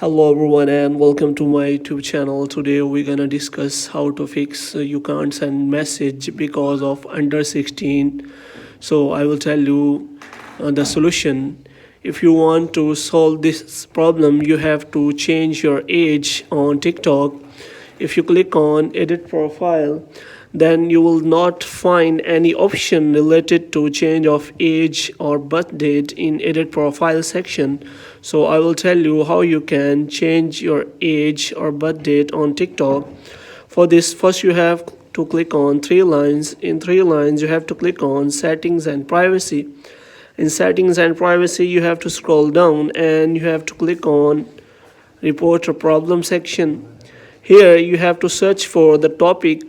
Hello everyone and welcome to my YouTube channel. Today we're gonna discuss how to fix you can't send message because of under 16. So I will tell you the solution. If you want to solve this problem, you have to change your age on TikTok. If you click on edit profile, then you will not find any option related to change of age or birth date in edit profile section. So I will tell you how you can change your age or birth date on TikTok. For this, first you have to click on three lines. In three lines you have to click on settings and privacy. In settings and privacy you have to scroll down and you have to click on report a problem section. Here you have to search for the topic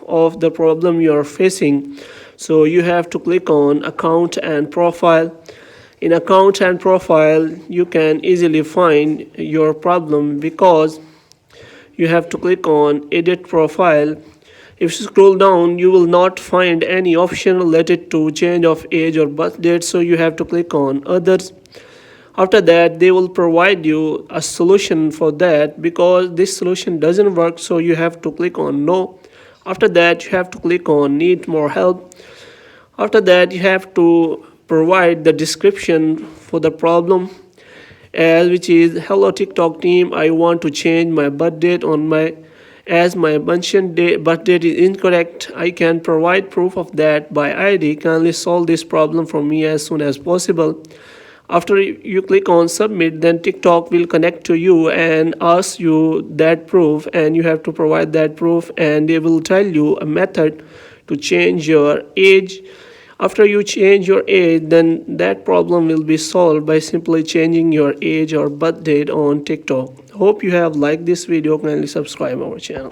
of the problem you are facing. So you have to click on account and profile. In account and profile you can easily find your problem because you have to click on edit profile. If you scroll down you will not find any option related to change of age or birth date, so you have to click on others. After that they will provide you a solution for that. Because this solution doesn't work, so you have to click on no. After that you have to click on need more help. After that you have to provide the description for the problem, which is hello TikTok team, I want to change my birth date on my as my mentioned birth date is incorrect. I can provide proof of that by ID. Kindly solve this problem for me as soon as possible. After you click on submit, then TikTok will connect to you and ask you that proof, and you have to provide that proof, and they will tell you a method to change your age. After you change your age, then that problem will be solved by simply changing your age or birth date on TikTok. Hope you have liked this video. Kindly subscribe our channel.